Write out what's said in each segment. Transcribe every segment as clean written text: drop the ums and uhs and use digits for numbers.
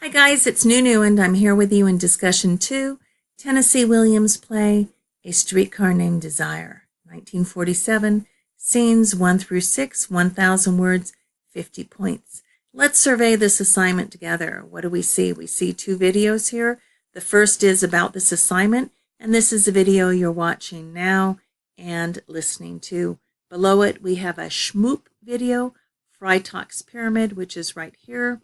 Hi guys, it's Nunu and I'm here with you in discussion 2, Tennessee Williams play A Streetcar Named Desire, 1947, scenes 1 through 6, 1,000 words, 50 points. Let's survey this assignment together. What do we see? We see 2 videos here. The first is about this assignment, and this is the video you're watching now and listening to. Below it, we have a Schmoop video, Freitag's Pyramid, which is right here.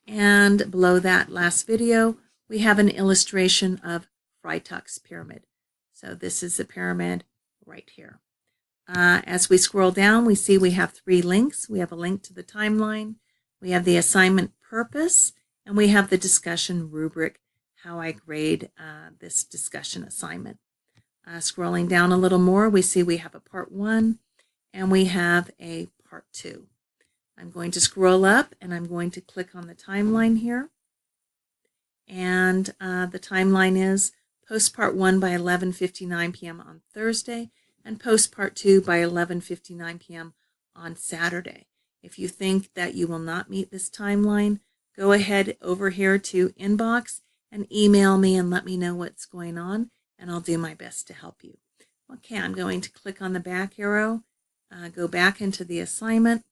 And below that last video, we have an illustration of Freitag's Pyramid. So this is the pyramid right here. As we scroll down, we see we have 3 links. We have a link to the timeline, we have the assignment purpose, and we have the discussion rubric, how I grade this discussion assignment. Scrolling down a little more, we see we have a part 1 and we have a part 2. I'm going to scroll up and I'm going to click on the timeline here. And the timeline is post part 1 by 11:59 p.m. on Thursday and post part 2 by 11:59 p.m. on Saturday. If you think that you will not meet this timeline, go ahead over here to inbox and email me and let me know what's going on, and I'll do my best to help you. Okay, I'm going to click on the back arrow, go back into the assignment,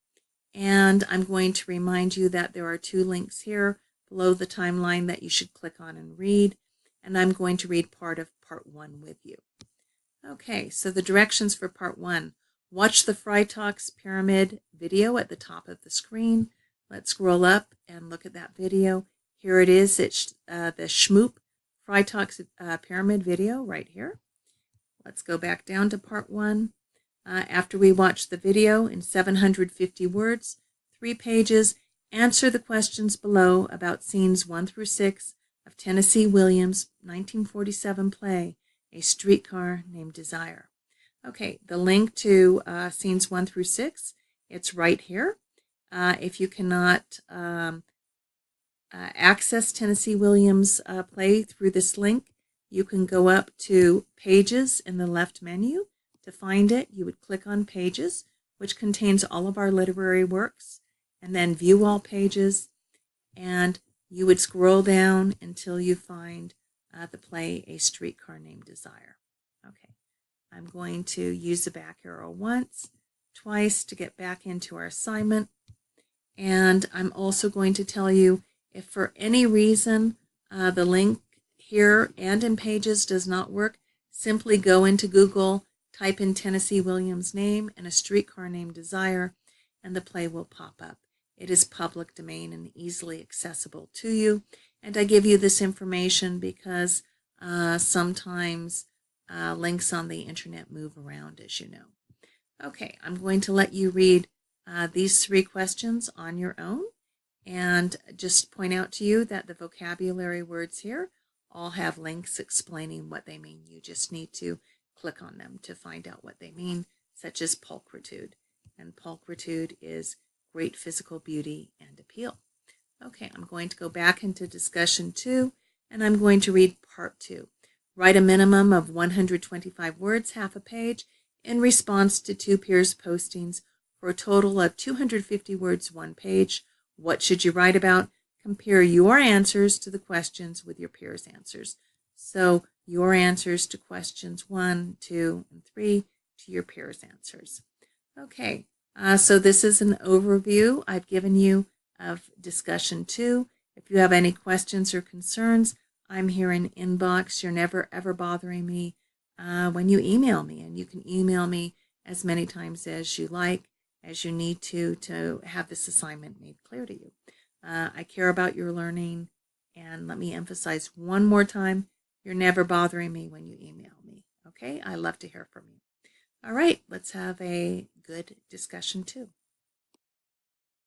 and I'm going to remind you that there are 2 links here below the timeline that you should click on and read. And I'm going to read part of part 1 with you. Okay, so the directions for part 1. Watch the Freitag's Pyramid video at the top of the screen. Let's scroll up and look at that video. Here it is. It's the Schmoop Freitag's Pyramid video right here. Let's go back down to part 1. After we watch the video in 750 words, 3 pages, answer the questions below about scenes 1 through 6 of Tennessee Williams' 1947 play, A Streetcar Named Desire. Okay, the link to scenes 1 through 6, it's right here. If you cannot access Tennessee Williams' play through this link, you can go up to Pages in the left menu. To find it, you would click on Pages, which contains all of our literary works, and then View All Pages, and you would scroll down until you find the play A Streetcar Named Desire. Okay, I'm going to use the back arrow once, twice to get back into our assignment, and I'm also going to tell you if for any reason the link here and in Pages does not work, simply go into Google, type in Tennessee Williams' name and A Streetcar Named Desire, and the play will pop up. It is public domain and easily accessible to you. And I give you this information because sometimes links on the internet move around, as you know. Okay, I'm going to let you read these 3 questions on your own, and just point out to you that the vocabulary words here all have links explaining what they mean. You just need to click on them to find out what they mean, such as pulchritude. And pulchritude is great physical beauty and appeal. Okay, I'm going to go back into discussion 2, and I'm going to read part 2. Write a minimum of 125 words, half a page, in response to 2 peers' postings for a total of 250 words, 1 page. What should you write about? Compare your answers to the questions with your peers' answers. So your answers to questions 1, 2, and 3 to your peers' answers. Okay, so this is an overview I've given you of discussion 2. If you have any questions or concerns, I'm here in inbox. You're never ever bothering me when you email me, and you can email me as many times as you like, as you need to have this assignment made clear to you. I care about your learning, and let me emphasize one more time, you're never bothering me when you email me, okay? I love to hear from you. All right, let's have a good discussion 2.